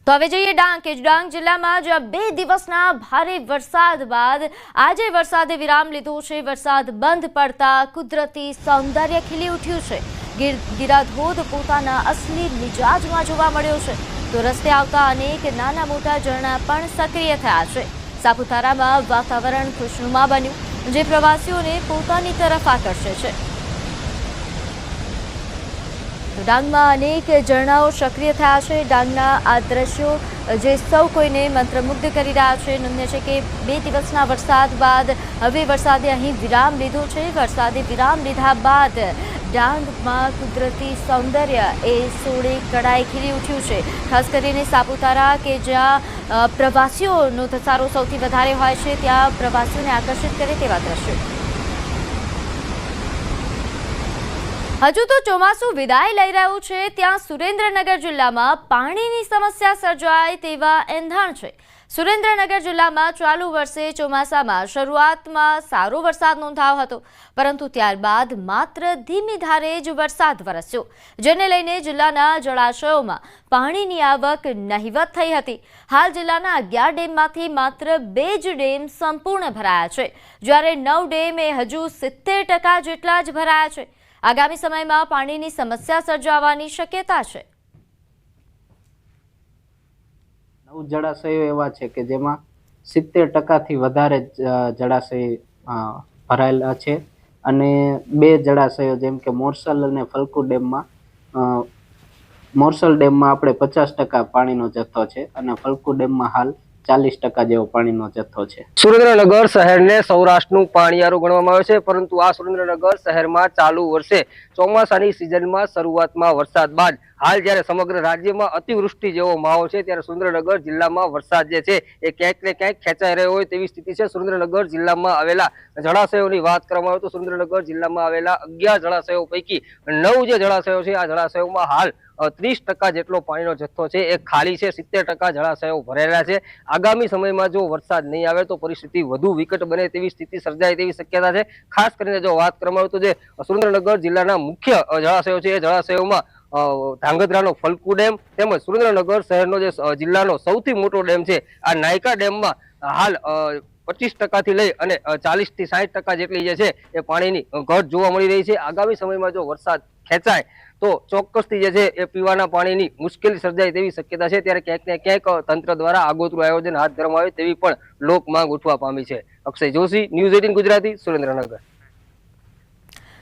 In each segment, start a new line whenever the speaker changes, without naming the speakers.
તો હવે જોઈએ ડાંગ કે ડાંગ જિલ્લામાં જ્યાં 2 દિવસના ભારે વરસાદ બાદ આજે વરસાદે વિરામ લીધો છે। વરસાદ બંધ પડતા કુદરતી સૌંદર્ય ખીલી ઉઠ્યું છે। ગિરાધોધ પોતાના અસલી મિજાજમાં જોવા મળ્યો છે તો રસ્તે આવતા અનેક નાના મોટા ઝરણા પણ સક્રિય થયા છે। સાપુતારામાં વાતાવરણ ખુશનુમા બન્યું જે પ્રવાસીઓને પોતાની તરફ આકર્ષે છે। ડાંગમાં અનેક ઝરણાઓ સક્રિય થયા છે। ડાંગના આ દ્રશ્યો જે સૌ કોઈને મંત્રમુગ્ધ કરી રહ્યા છે। નોંધનીય છે કે 2 દિવસના વરસાદ બાદ હવે વરસાદે અહીં વિરામ લીધો છે। વરસાદે વિરામ લીધા બાદ ડાંગમાં કુદરતી સૌંદર્ય એ સોળે કળાએ ખીલી ઉઠ્યું છે। ખાસ કરીને સાપુતારા કે જ્યાં પ્રવાસીઓનો ધસારો સૌથી વધારે હોય છે ત્યાં પ્રવાસીઓને આકર્ષિત કરે તેવા દ્રશ્યો। હજુ તો ચોમાસું વિદાય લઈ રહ્યું છે ત્યાં સુરેન્દ્રનગર જિલ્લામાં પાણીની સમસ્યા સર્જાય તેવા એંધાણ છે। સુરેન્દ્રનગર જિલ્લામાં ચાલુ વર્ષે ચોમાસામાં શરૂઆતમાં સારો વરસાદ નોંધાયો હતો પરંતુ ત્યારબાદ માત્ર ધીમી ધારે જ વરસાદ વરસ્યો જેને લઈને જિલ્લાના જળાશયોમાં પાણીની આવક નહિવત થઈ હતી। હાલ જિલ્લાના 11 ડેમમાંથી માત્ર 2 જ ડેમ સંપૂર્ણ ભરાયા છે જ્યારે 9 ડેમ એ હજુ 70% જેટલા જ ભરાયા છે। આગામી સમયમાં પાણીની સમસ્યા સર્જાવાની શક્યતા છે।
9 જળાશયો એવા છે કે જેમાં 70%થી વધારે જળાશય ભરાયેલા છે અને 2 જળાશયો જેમ કે મોરસલ અને ફલકુ ડેમમાં મોરસલ ડેમમાં આપણે 50% પાણીનો જથ્થો છે અને ફલકુ ડેમમાં હાલ 40% જેવો પાણીનો જથ્થો છે।
સુરેન્દ્રનગર શહેરને સૌરાષ્ટ્રનું પાણીયારું ગણવામાં આવે છે પરંતુ આ સુરેન્દ્રનગર શહેરમાં ચાલુ વર્ષે ચોમાસાની સિઝનમાં શરૂઆતમાં વરસાદ બાદ હાલ જ્યારે સમગ્ર રાજ્યમાં અતિવૃષ્ટિ જેવો માહોલ છે ત્યારે સુરેન્દ્રનગર જિલ્લામાં વરસાદ જે છે એ ક્યાંક ને ક્યાંક ખેંચાઈ રહ્યો હોય તેવી સ્થિતિ છે। સુરેન્દ્રનગર જિલ્લામાં આવેલા જળાશયોની વાત કરવામાં આવે તો સુરેન્દ્રનગર જિલ્લામાં આવેલા 11 જળાશયો પૈકી 9 જે જળાશયો છે આ જળાશયોમાં હાલ 30% જેટલો પાણીનો જથ્થો છે એ ખાલી છે। 70% જળાશયો ભરેલા છે। આગામી સમયમાં જો વરસાદ નહીં આવે તો પરિસ્થિતિ વધુ વિકટ બને તેવી સ્થિતિ સર્જાય તેવી શક્યતા છે। ખાસ કરીને જો વાત કરવામાં આવે તો જે સુરેન્દ્રનગર જિલ્લાના મુખ્ય જળાશયો છે એ જળાશયોમાં ધાંગધ્રાનો ફલકુ ડેમ તેમજ સુરેન્દ્રનગર શહેરનો જે જિલ્લાનો સૌથી મોટો ડેમ છે આ નાયકા ડેમમાં હાલ 25% થી લઈ અને 40 થી 60% જેટલી જે છે એ પાણીની ઘટ જોવા મળી રહી છે। આગામી સમયમાં જો વરસાદ ખેંચાય તો ચોક્કસથી જે છે એ પીવાના પાણીની મુશ્કેલી સર્જાય તેવી શક્યતા છે। ત્યારે ક્યાંક ને ક્યાંક તંત્ર દ્વારા આગોતરું આયોજન હાથ ધરવામાં આવે તેવી પણ લોક માંગ ઉઠવા પામી છે। અક્ષય જોશી, ન્યૂઝ 18 ગુજરાતી, સુરેન્દ્રનગર।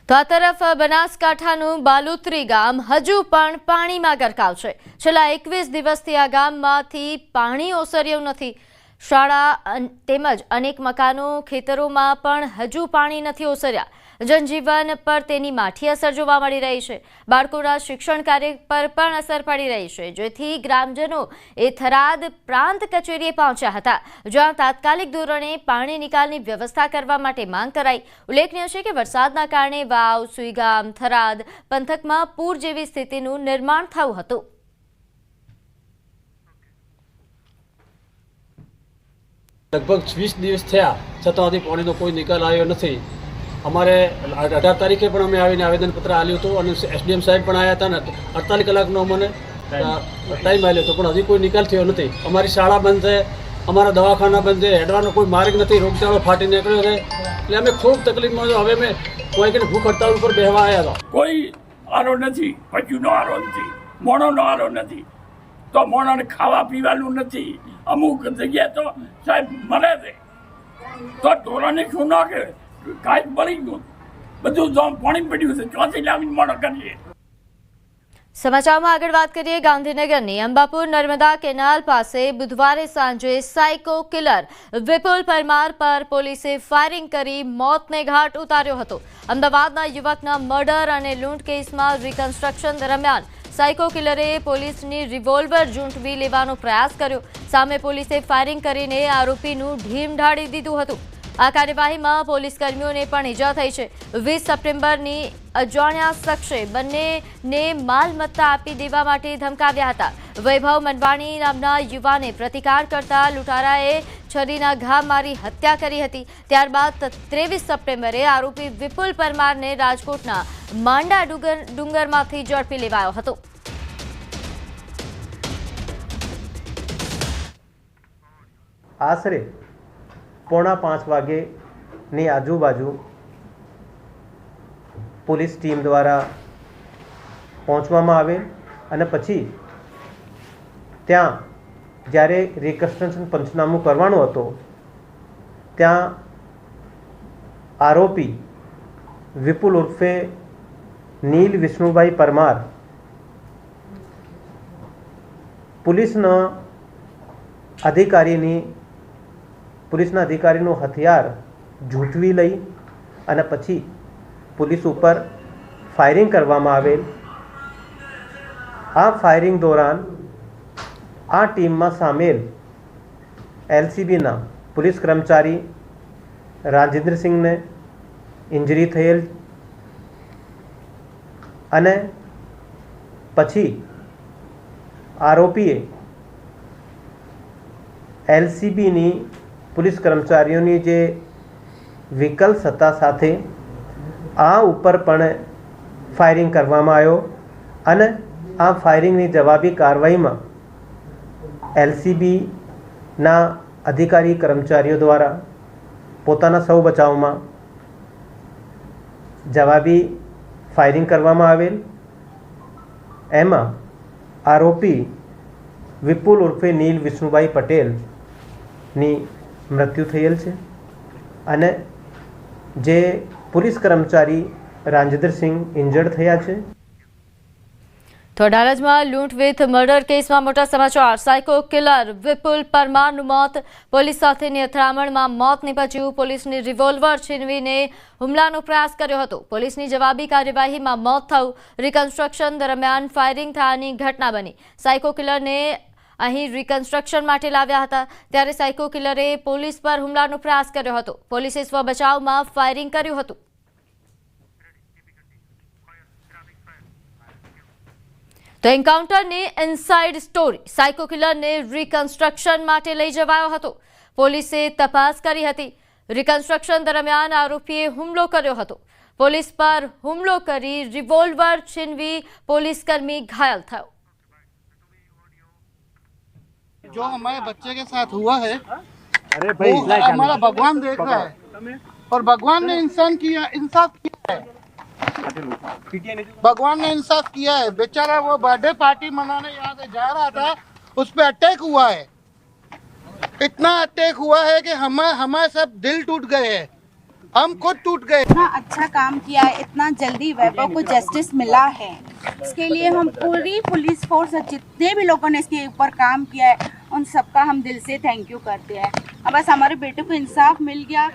તો આ તરફ બનાસકાંઠાનું બાલુત્રી ગામ હજુ પણ પાણીમાં ગરકાવ છે। છેલ્લા 21 દિવસથી આ ગામમાંથી પાણી ઓસર્યું નથી। શાળા તેમજ અનેક મકાનો ખેતરોમાં પણ હજુ પાણી નથી ઓસર્યા। જનજીવન પર તેની માઠી અસર જોવા મળી રહી છે। બાળકોના શિક્ષણ કાર્ય પર પણ અસર પડી રહી છે જેથી ગ્રામજનો એ થરાદ પ્રાંત કચેરીએ પહોંચ્યા હતા જ્યાં તાત્કાલિક ધોરણે પાણી નિકાલની વ્યવસ્થા કરવા માટે માંગ કરાઈ। ઉલ્લેખનીય છે કે વરસાદના કારણે વાવ, સુઈગામ, થરાદ પંથકમાં પૂર જેવી સ્થિતિનું નિર્માણ થયું હતું।
લગભગ 20 દિવસ થયા છતાં હજી પાણીનો કોઈ નિકાલ આવ્યો નથી। અમારે 18 તારીખે પણ અમે આવીને આવેદનપત્ર આપ્યું હતું અને એસડીએમ સાહેબ પણ આવ્યા હતા ને 48 કલાકનો અમને ટાઈમ આપ્યો હતો પણ હજી કોઈ નિકાલ થયો નથી। અમારી શાળા બંધ છે, અમારા દવાખાના બંધ છે, હેડવાનો કોઈ માર્ગ નથી, રોગચાળો ફાટી નીકળ્યો છે એટલે અમે ખૂબ તકલીફમાં છો। હવે અમે કોઈ કે ભૂખ હડતાળ ઉપર બેસવા આવ્યા હતા।
કોઈ આરો નથી, પશુનો આરો નથી, મોણોનો આરો નથી તો મોણોને ખાવા પીવાનું નથી। અમુક જગ્યાએ તો સાહેબ મરે છે તો ઢોરાને શું ના કે કાંઈ બળી ગયું, બધું પાણી પડ્યું છે, ચોથી લાવીને મોણો કરીએ।
સમાચારમાં આગળ વાત કરીએ ગાંધીનગરની અંબાપુર નર્મદા કેનાલ પાસે બુધવારે સાંજે સાયકો કિલર વિપુલ પરમાર પર પોલીસે ફાયરિંગ કરી મોતને ઘાટ ઉતાર્યો હતો। અમદાવાદના યુવકના મર્ડર અને લૂંટ કેસમાં રિકન્સ્ટ્રક્શન દરમિયાન સાયકો કિલરે પોલીસની રિવોલ્વર ઝૂંટવી લેવાનો પ્રયાસ કર્યો। સામે પોલીસે ફાયરિંગ કરીને આરોપીનું ઢીમ ઢાળી દીધું હતું। આ કાર્યવાહીમાં પોલીસ કર્મીઓને પણ ઈજા થઈ છે। 20 સપ્ટેમ્બરની અજાણ્યા શખ્સે બંનેને માલમત્તા આપી દેવા માટે ધમકાવ્યા હતા। વૈભવ મનવાણી નામના યુવાને પ્રતિકાર કરતા લૂંટારાએ છરીના ઘા મારી હત્યા કરી હતી। ત્યારબાદ 23 સપ્ટેમ્બરે આરોપી વિપુલ પરમારને રાજકોટના માંડા ડુંગરમાંથી ઝડપી લેવાયો હતો।
આશરે 4:45 વાગ્યેની આજુબાજુ પોલીસ ટીમ દ્વારા પહોંચવામાં આવેલ અને પછી ત્યાં જ્યારે રિકન્સ્ટ્રક્શન પંચનામું કરવાનું હતો ત્યાં આરોપી વિપુલ ઉર્ફે નીલ વિષ્ણુભાઈ પરમાર પોલીસના અધિકારીનું હથિયાર ઝૂંટવી લઈ અને પછી પોલીસ ઉપર ફાયરિંગ કરવામાં આવેલ। આ ફાયરિંગ દોરાન આ ટીમમાં સામેલ એલસીબીના પોલીસ કર્મચારી રાજેન્દ્રસિંહને ઇન્જરી થયેલ અને પછી આરોપીએ એલસીબીની પોલીસ કર્મચારીઓની જે વ્હીકલ હતા સાથે આ ઉપર પણ ફાયરિંગ કરવામાં આવ્યો અને આ ફાયરિંગની જવાબી કાર્યવાહીમાં એલસીબીના અધિકારી કર્મચારીઓ દ્વારા પોતાના સૌ બચાવમાં જવાબી ફાયરિંગ કરવામાં આવેલ। એમાં આરોપી વિપુલ ઉર્ફે નીલ વિષ્ણુભાઈ પટેલની મૃત્યુ થયેલ છે અને જે પોલીસ કર્મચારી રાજેન્દ્રસિંહ ઇન્જર્ડ થયા છે।
તો અડાલજમાં લૂંટ વિથ મર્ડર કેસમાં મોટા સમાચાર। સાયકો કિલર વિપુલ પરમારનું મોત। પોલીસ સાથેની અથડામણમાં મોત નીપજ્યું। પોલીસની રિવોલ્વર છીનવીને હુમલાનો પ્રયાસ કર્યો હતો। પોલીસની જવાબી કાર્યવાહીમાં મોત થયું। રિકન્સ્ટ્રક્શન દરમિયાન ફાયરિંગ થયાની ઘટના બની। સાયકો કિલરને અહીં રિકન્સ્ટ્રક્શન માટે લાવ્યા હતા ત્યારે સાયકો કિલરે પોલીસ પર હુમલાનો પ્રયાસ કર્યો હતો। પોલીસે સ્વ બચાવમાં ફાયરિંગ કર્યું હતું। તો એન્કાઉન્ટરની ઇનસાઇડ સ્ટોરી। સાયકો કિલરને રિકન્સ્ટ્રક્શન માટે લઈ જવાયો હતો। પોલીસે તપાસ કરી હતી। રિકન્સ્ટ્રક્શન દરમિયાન આરોપીએ હુમલો કર્યો હતો। પોલીસ પર હુમલો કરી રિવોલ્વર છીનવી પોલીસકર્મી ઘાયલ થયો।
जो हमारे बच्चे के साथ हुआ है वो हमारा भगवान देख रहा है और भगवान ने इंसाफ किया है। भगवान ने इंसाफ किया है। बेचारा वो बर्थडे पार्टी मनाने यहाँ से जा रहा था, उस पर अटैक हुआ है। इतना अटैक हुआ है कि हमारे सब दिल टूट गए हैं, हम खुद टूट गए।
इतना अच्छा काम किया है, इतना जल्दी वैभव को जस्टिस मिला है, इसके लिए हम पूरी पुलिस फोर्स जितने भी लोगों ने इसके ऊपर काम किया है उन सबका हम दिल से थैंक यू करते हैं। अब बस हमारे बेटे को इंसाफ मिल गया।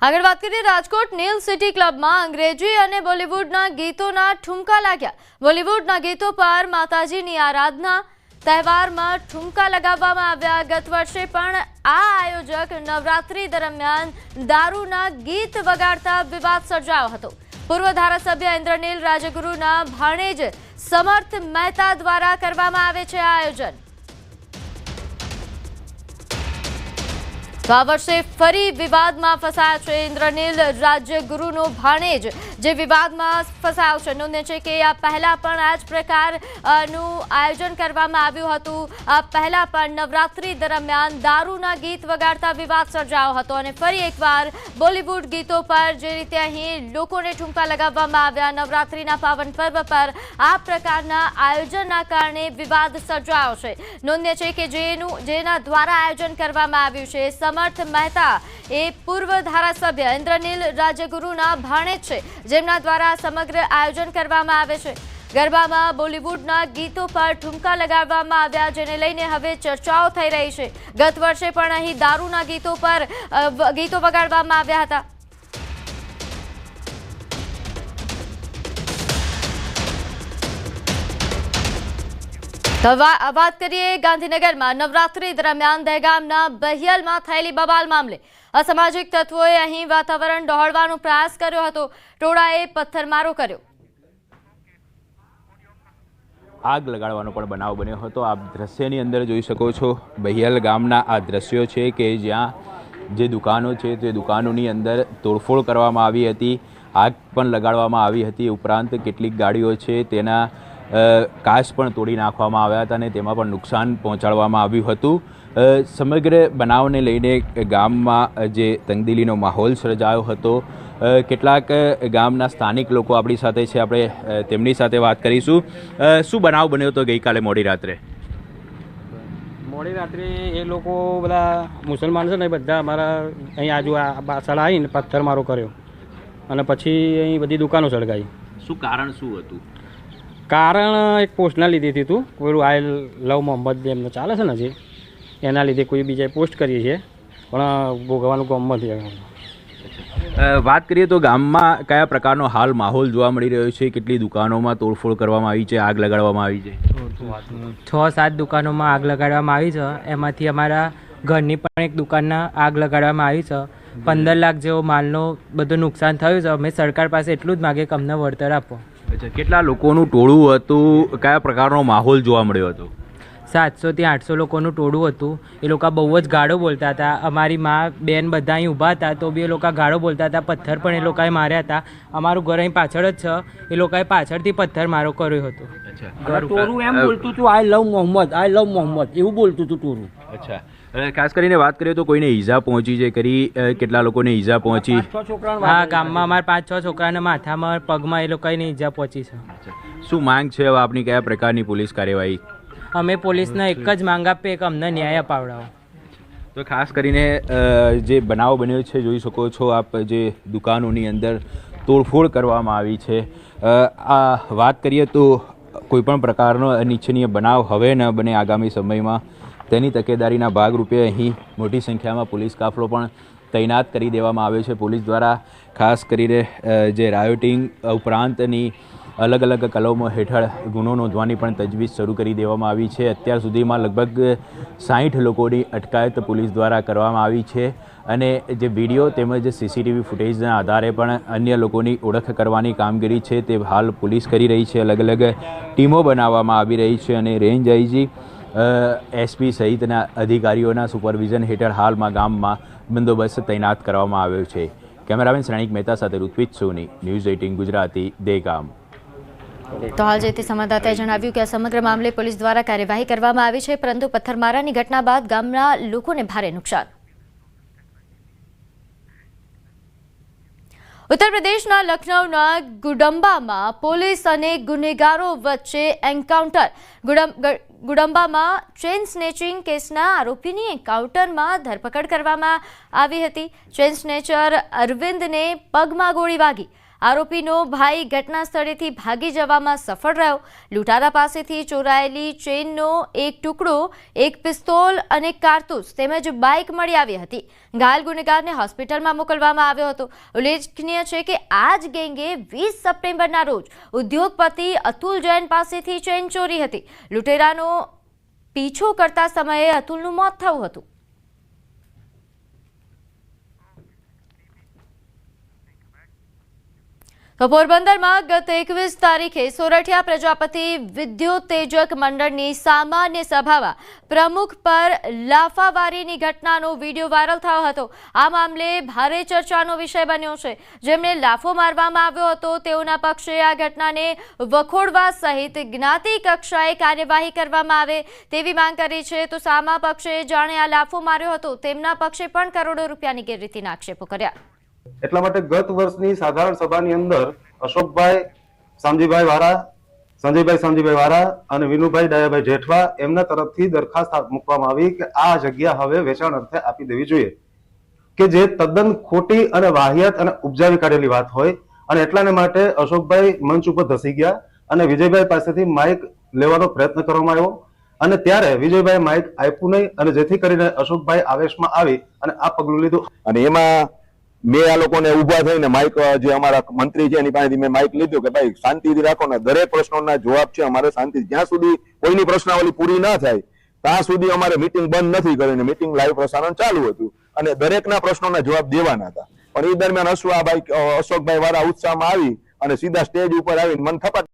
આગળ વાત કરીએ રાજકોટ નેલ સિટી ક્લબમાં અંગ્રેજી અને બોલિવૂડના ગીતોના ઠુમકા લાગ્યા। બોલિવૂડના ગીતો પર માતાજીની આરાધના તહેવારમાં ઠુમકા લગાવવામાં આવ્યા। ગત વર્ષે પણ આ આયોજક નવરાત્રી દરમિયાન દારૂના ગીત વગાડતા વિવાદ સર્જાયો હતો। પૂર્વ ધારાસભ્ય ઇન્દ્રનીલ રાજગુરુના ભાણેજ સમર્થ મહેતા દ્વારા કરવામાં આવે છે આ આયોજન। તો આ વર્ષે ફરી વિવાદમાં ફસાયા છે ઇન્દ્રનીલ રાજગુરુનો ભાણેજ, જે વિવાદમાં ફસાયો છે। નોંધે છે કે આ પહેલા પણ આ જ પ્રકારનું આયોજન કરવામાં આવ્યું હતું। આ પહેલા પણ નવરાત્રી દરમિયાન દારૂના ગીત વગાડતા વિવાદ સર્જાયો હતો અને ફરી એકવાર બોલિવૂડ ગીતો પર જે રીતે અહીં લોકોને ઠુમકા લગાવવામાં આવ્યા નવરાત્રીના પાવન પર્વ પર આ પ્રકારના આયોજનના કારણે વિવાદ સર્જાયો છે। નોંધે છે કે જેના દ્વારા આયોજન કરવામાં આવ્યું છે समर्थ मेहता ए पूर्व धारासभ्य इंद्रनील राजगुरुना भाणेज छे, जेमना द्वारा समग्र आयोजन करवामां आवे छे। गरबामां बॉलीवूडना गीतो पर ठुमका लगाववामां आव्या, जेने लईने हवे चर्चाओ थई रही छे। गत वर्षे पण અહીં દારૂના ગીતો પર ગીતો વગાડવામાં આવ્યા હતા। વાત કરીએ ગાંધીનગરમાં નવરાત્રી દરમિયાન દહેગામના બહિયલમાં થયેલી બબાલ મામલે અસામાજિક તત્વોએ અહીં વાતાવરણ ડહોળવાનો પ્રયાસ કર્યો હતો। ટોળાએ પથ્થરમારો કર્યો।
આગ લગાડવાનો પણ બનાવ બન્યો હતો। આપ દ્રશ્યની અંદર જોઈ શકો છો બહિયલ ગામના આ દ્રશ્યો છે કે જ્યાં જે દુકાનો છે તે દુકાનોની અંદર તોડફોડ કરવામાં આવી હતી, આગ પણ લગાડવામાં આવી હતી। ઉપરાંત કેટલીક ગાડીઓ છે તેના કાચ પણ તોડી નાખવામાં આવ્યા હતા અને તેમાં પણ નુકસાન પહોંચાડવામાં આવ્યું હતું. સમગ્ર બનાવને લઈને ગામમાં જે તંગદિલીનો માહોલ સર્જાયો હતો. કેટલાક ગામના સ્થાનિક લોકો આપણી સાથે છે, આપણે તેમની સાથે વાત કરીશું. શું બનાવ બન્યો હતો ગઈકાલે મોડી રાત્રે?
મોડી રાત્રે એ લોકો બધા મુસલમાન છે ને એ બધા અમારા અહીં આજુ પાછળ આવીને પથ્થરમારો કર્યો અને પછી અહીં બધી દુકાનો સળગાવી.
શું કારણ શું હતું?
કારણ એક પોસ્ટના લીધે હતું. કોઈ આઈ લવ મોહમ્મદ એમને ચાલે છે ને જે એના લીધે કોઈ બીજાએ પોસ્ટ કરી છે, પણ ભોગવવાનું ગામમાં નથી.
વાત કરીએ તો ગામમાં કયા પ્રકારનો હાલ માહોલ જોવા મળી રહ્યો છે? કેટલી દુકાનોમાં તોડફોડ કરવામાં આવી છે, આગ લગાડવામાં આવી છે?
6-7 દુકાનોમાં આગ લગાડવામાં આવી છે. એમાંથી અમારા ઘરની પણ એક દુકાનના આગ લગાડવામાં આવી છે. 15 લાખ જેવો માલનો બધું નુકસાન થયું છે. અમે સરકાર પાસે એટલું જ માગે કે અમને વળતર આપો.
અચ્છા, કેટલા લોકોનું ટોળું હતું? કયા પ્રકારનો માહોલ જોવા મળ્યો હતો?
700 થી 800 લોકોનું ટોળું હતું. એ લોકો બહુ જ ગાળો બોલતા હતા. અમારી મા બેન બધા અહીં ઊભા હતા તો બી એ લોકો ગાળો બોલતા હતા. પથ્થર પણ એ લોકોએ માર્યા હતા. અમારું ઘર અહીં પાછળ જ છે. એ લોકોએ પાછળથી પથ્થર મારો કર્યો હતો.
ટોરું એમ બોલતું હતું આઈ લવ મોહમ્મદ, આઈ લવ મોહમ્મદ એવું બોલતું હતું ટોરું.
અચ્છા, ખાસ કરીને વાત કરીએ તો કોઈને ઈજા પહોંચી છે કરી? કેટલા લોકોને ઈજા પહોંચી?
હા, ગામમાં અમારા 5-6 છોકરાના માથામાં પગમાં એ લોકોને ઈજા પહોંચી છે.
શું માંગ છે હવે આપની? કયા પ્રકારની પોલીસ કાર્યવાહી?
અમે પોલીસને એક જ માંગ આપીએ કે અમને ન્યાય અપાવડાવો.
તો ખાસ કરીને જે બનાવ બન્યો છે, જોઈ શકો છો આપ, જે દુકાનોની અંદર તોડફોડ કરવામાં આવી છે. આ વાત કરીએ તો કોઈપણ પ્રકારનો અનિચ્છનીય બનાવ હવે ન બને આગામી સમયમાં, તેની તકેદારીના ભાગરૂપે અહીં મોટી સંખ્યામાં પોલીસ કાફલો પણ તૈનાત કરી દેવામાં આવ્યો છે. પોલીસ દ્વારા ખાસ કરીને જે રાયોટિંગ ઉપરાંતની અલગ અલગ કલમો હેઠળ ગુનો નોંધવાની પણ તજવીજ શરૂ કરી દેવામાં આવી છે. અત્યાર સુધીમાં લગભગ 60 લોકોની અટકાયત પોલીસ દ્વારા કરવામાં આવી છે અને જે વિડીયો તેમજ CCTV ફૂટેજના આધારે પણ અન્ય લોકોની ઓળખ કરવાની કામગીરી છે તે હાલ પોલીસ કરી રહી છે. અલગ અલગ ટીમો બનાવવામાં આવી રહી છે અને રેન્જ આઈજી, SP સહિતના અધિકારીઓના સુપરવિઝન હેઠળ હાલમાં ગામમાં બંદોબસ્ત તૈનાત કરવામાં આવ્યો છે. કેમેરામેન શ્રેણિક મહેતા સાથે ઋત્વિજ સોની, ન્યૂઝ 18 ગુજરાતી, દહેગામ.
તો હાલ જે તે સંવાદદાતાએ જણાવ્યું કે આ સમગ્ર મામલે પોલીસ દ્વારા કાર્યવાહી કરવામાં આવી છે, પરંતુ પથ્થરમારાની ઘટના બાદ ગામના લોકોને ભારે નુકસાન. ઉત્તર પ્રદેશના લખનૌના ગુડમ્બામાં પોલીસ અને ગુનેગારો વચ્ચે એન્કાઉન્ટર. ગુડમ્બામાં ચેઇન સ્નેચિંગ કેસના આરોપીની એન્કાઉન્ટરમાં ધરપકડ કરવામાં આવી હતી. ચેઇન સ્નેચર અરવિંદને પગમાં ગોળી વાગી. આરોપીનો ભાઈ ઘટના સ્થળેથી ભાગી જવામાં સફળ રહ્યો. લૂંટારા પાસેથી ચોરાયેલી ચેઇનનો એક ટુકડો, એક પિસ્તોલ અને કારતૂસ તેમજ બાઇક મળી આવી હતી. ઘાયલ ગુનેગારને હોસ્પિટલમાં મોકલવામાં આવ્યો હતો. ઉલ્લેખનીય છે કે આ જ ગેંગે 20 સપ્ટેમ્બરના રોજ ઉદ્યોગપતિ અતુલ જૈન પાસેથી ચેઇન ચોરી હતી. લૂંટેરાનો પીછો કરતા સમયે અતુલનું મોત થયું હતું. તો પોરબંદરમાં ગત 21 તારીખે સોરઠિયા પ્રજાપતિ વિદ્યુતેજક મંડળની સામાન્ય સભામાં પ્રમુખ પર લાફાવારીની ઘટનાનો વિડીયો વાયરલ થયો હતો. આ મામલે ભારે ચર્ચાનો વિષય બન્યો છે. જેમને લાફો મારવામાં આવ્યો હતો તેઓના પક્ષે આ ઘટનાને વખોડવા સહિત જ્ઞાતિ કક્ષાએ કાર્યવાહી કરવામાં આવે તેવી માંગ કરી છે. તો સામા પક્ષે જાણે આ લાફો માર્યો હતો તેમના પક્ષે પણ કરોડો રૂપિયાની ગેરરીતિના આક્ષેપો કર્યા.
એટલા માટે ગત વર્ષની સાધારણ સભાની અંદર અશોકભાઈ શામજીભાઈ વારા, સંજયભાઈ વારા અને વિનુભાઈ ડાયાભાઈ જેઠવા એમના તરફથી દરખાસ્ત મૂકવામાં આવી કે આ જગ્યા હવે વેચાણ અર્થે આપી દેવી જોઈએ, કે જે તદ્દન ખોટી અને વાહિયાત અને ઉપજાવી કાઢેલી વાત હોય. અને એટલાને માટે અશોકભાઈ મંચ ઉપર ધસી ગયા અને વિજયભાઈ પાસેથી માઇક લેવાનો પ્રયત્ન કરવામાં આવ્યો અને ત્યારે વિજયભાઈ માઇક આપ્યું નહીં અને જેથી કરીને અશોકભાઈ આવેશમાં આવી અને આ પગલું લીધું.
અને એમાં મેં આ લોકોને ઉભા થઈને માઇક, જે અમારા મંત્રી છે એની પાસેથી મેં માઇક લીધું કે ભાઈ શાંતિથી રાખો ને, દરેક પ્રશ્નોના જવાબ છે અમારે શાંતિ, જ્યાં સુધી કોઈની પ્રશ્નાવલી પૂરી ના થાય ત્યાં સુધી અમારે મીટિંગ બંધ નથી કરીને મીટિંગ લાઈવ પ્રસારણ ચાલુ હતું અને દરેકના પ્રશ્નોના જવાબ દેવાના હતા. પણ એ દરમિયાન અશોકભાઈ વાળા ઉત્સાહમાં આવી અને સીધા સ્ટેજ ઉપર આવીને મન થપાટ